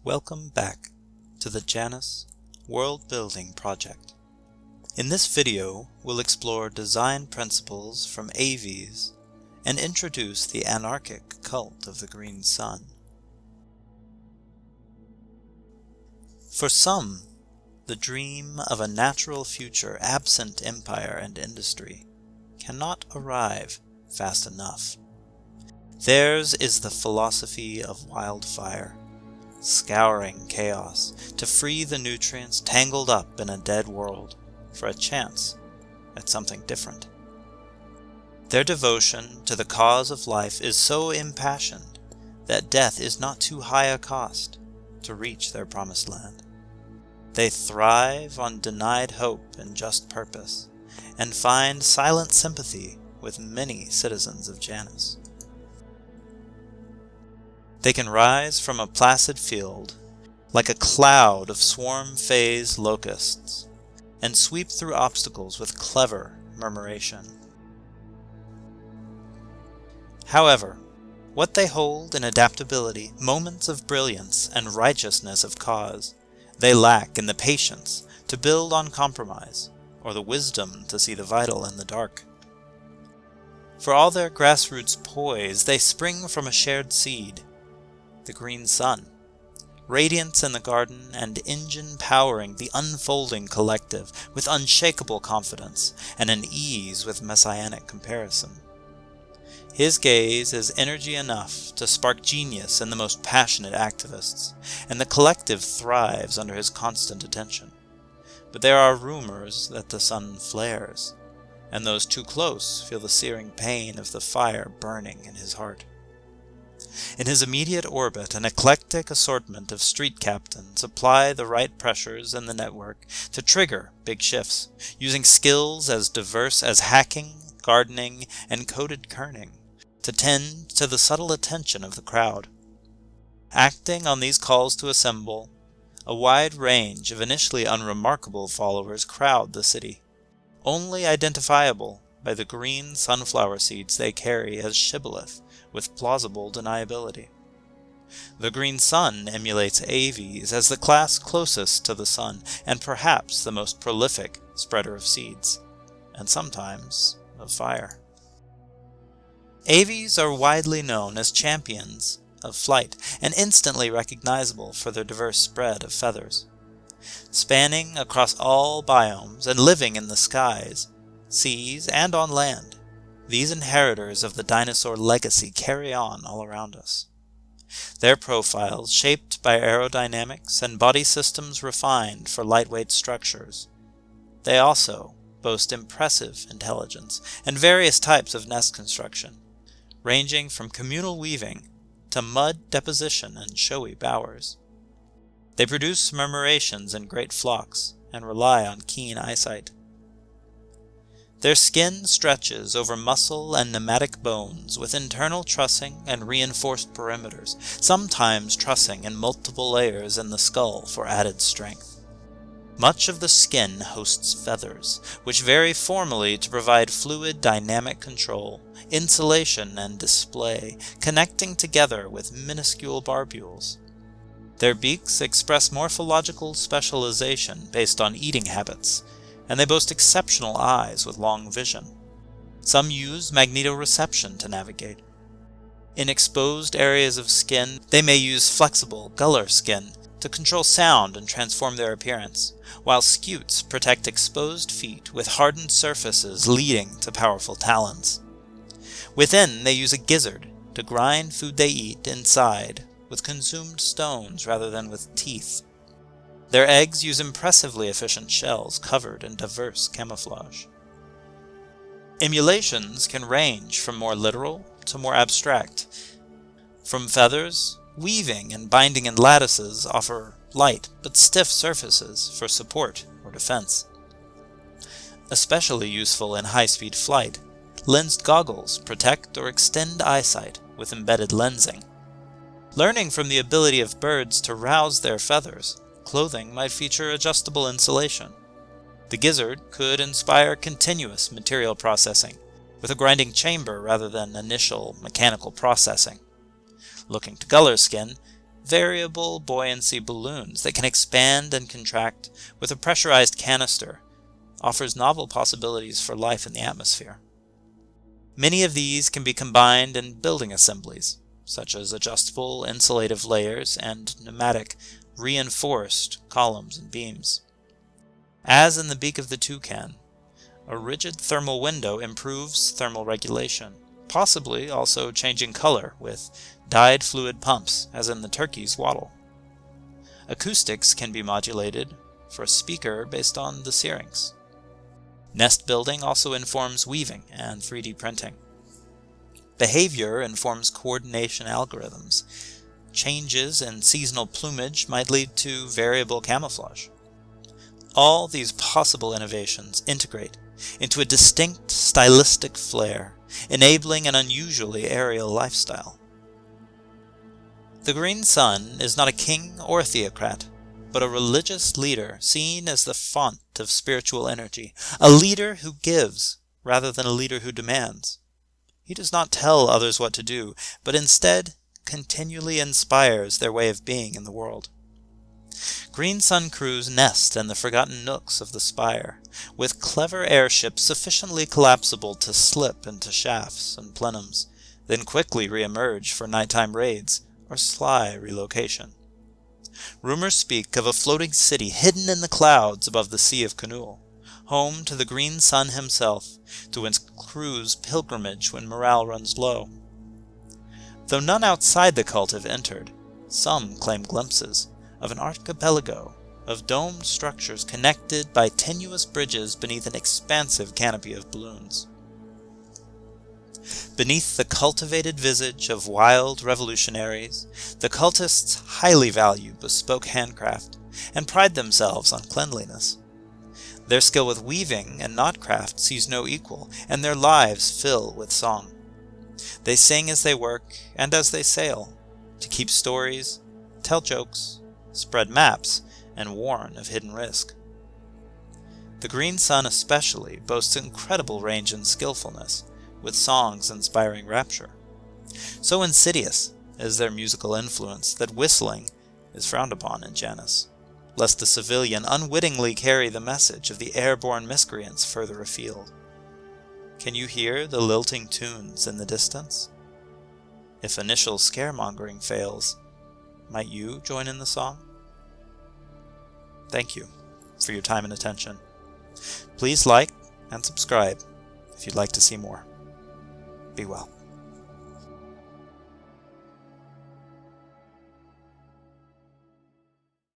Welcome back to the Janus World Building Project. In this video, we'll explore design principles from Aves and introduce the anarchic cult of the green sun. For some, the dream of a natural future absent empire and industry cannot arrive fast enough. Theirs is the philosophy of wildfire, scouring chaos to free the nutrients tangled up in a dead world for a chance at something different. Their devotion to the cause of life is so impassioned that death is not too high a cost to reach their promised land. They thrive on denied hope and just purpose, and find silent sympathy with many citizens of Janus. They can rise from a placid field like a cloud of swarm-phase locusts, and sweep through obstacles with clever murmuration. However, what they hold in adaptability, moments of brilliance, and righteousness of cause, they lack in the patience to build on compromise, or the wisdom to see the vital in the dark. For all their grassroots poise, they spring from a shared seed, the green sun, radiance in the garden and engine powering the unfolding collective with unshakable confidence and an ease with messianic comparison. His gaze is energy enough to spark genius in the most passionate activists, and the collective thrives under his constant attention. But there are rumors that the sun flares, and those too close feel the searing pain of the fire burning in his heart. In his immediate orbit, an eclectic assortment of street captains apply the right pressures in the network to trigger big shifts, using skills as diverse as hacking, gardening, and coded kerning to tend to the subtle attention of the crowd. Acting on these calls to assemble, a wide range of initially unremarkable followers crowd the city, only identifiable by the green sunflower seeds they carry as shibboleth with plausible deniability. The green sun emulates Aves as the class closest to the sun and perhaps the most prolific spreader of seeds, and sometimes of fire. Aves are widely known as champions of flight and instantly recognizable for their diverse spread of feathers. Spanning across all biomes and living in the skies, seas, and on land, these inheritors of the dinosaur legacy carry on all around us. Their profiles, shaped by aerodynamics and body systems refined for lightweight structures, they also boast impressive intelligence and various types of nest construction, ranging from communal weaving to mud deposition and showy bowers. They produce murmurations in great flocks and rely on keen eyesight. Their skin stretches over muscle and pneumatic bones with internal trussing and reinforced perimeters, sometimes trussing in multiple layers in the skull for added strength. Much of the skin hosts feathers, which vary formally to provide fluid dynamic control, insulation, and display, connecting together with minuscule barbules. Their beaks express morphological specialization based on eating habits, and they boast exceptional eyes with long vision. Some use magnetoreception to navigate. In exposed areas of skin, they may use flexible, gular skin to control sound and transform their appearance, while scutes protect exposed feet with hardened surfaces leading to powerful talons. Within, they use a gizzard to grind food they eat inside with consumed stones rather than with teeth. Their eggs use impressively efficient shells covered in diverse camouflage. Emulations can range from more literal to more abstract. From feathers, weaving and binding in lattices offer light but stiff surfaces for support or defense. Especially useful in high-speed flight, lensed goggles protect or extend eyesight with embedded lensing. Learning from the ability of birds to rouse their feathers, clothing might feature adjustable insulation. The gizzard could inspire continuous material processing, with a grinding chamber rather than initial mechanical processing. Looking to gular skin, variable buoyancy balloons that can expand and contract with a pressurized canister offers novel possibilities for life in the atmosphere. Many of these can be combined in building assemblies, such as adjustable insulative layers and pneumatic reinforced columns and beams. As in the beak of the toucan, a rigid thermal window improves thermal regulation, possibly also changing color with dyed fluid pumps, as in the turkey's wattle. Acoustics can be modulated for a speaker based on the syrinx. Nest building also informs weaving and 3D printing. Behavior informs coordination algorithms. Changes in seasonal plumage might lead to variable camouflage. All these possible innovations integrate into a distinct stylistic flair, enabling an unusually aerial lifestyle. The green sun is not a king or theocrat, but a religious leader seen as the font of spiritual energy, a leader who gives rather than a leader who demands. He does not tell others what to do, but instead continually inspires their way of being in the world. Green sun crews nest in the forgotten nooks of the spire, with clever airships sufficiently collapsible to slip into shafts and plenums, then quickly re-emerge for nighttime raids or sly relocation. Rumors speak of a floating city hidden in the clouds above the Sea of Canul, home to the green sun himself, to whence crews pilgrimage when morale runs low. Though none outside the cult have entered, some claim glimpses of an archipelago of domed structures connected by tenuous bridges beneath an expansive canopy of balloons. Beneath the cultivated visage of wild revolutionaries, the cultists highly value bespoke handcraft and pride themselves on cleanliness. Their skill with weaving and knotcraft sees no equal, and their lives fill with song. They sing as they work and as they sail, to keep stories, tell jokes, spread maps, and warn of hidden risk. The green sun especially boasts incredible range and skillfulness, with songs inspiring rapture. So insidious is their musical influence that whistling is frowned upon in Janus, lest the civilian unwittingly carry the message of the airborne miscreants further afield. Can you hear the lilting tunes in the distance? If initial scaremongering fails, might you join in the song? Thank you for your time and attention. Please like and subscribe if you'd like to see more. Be well.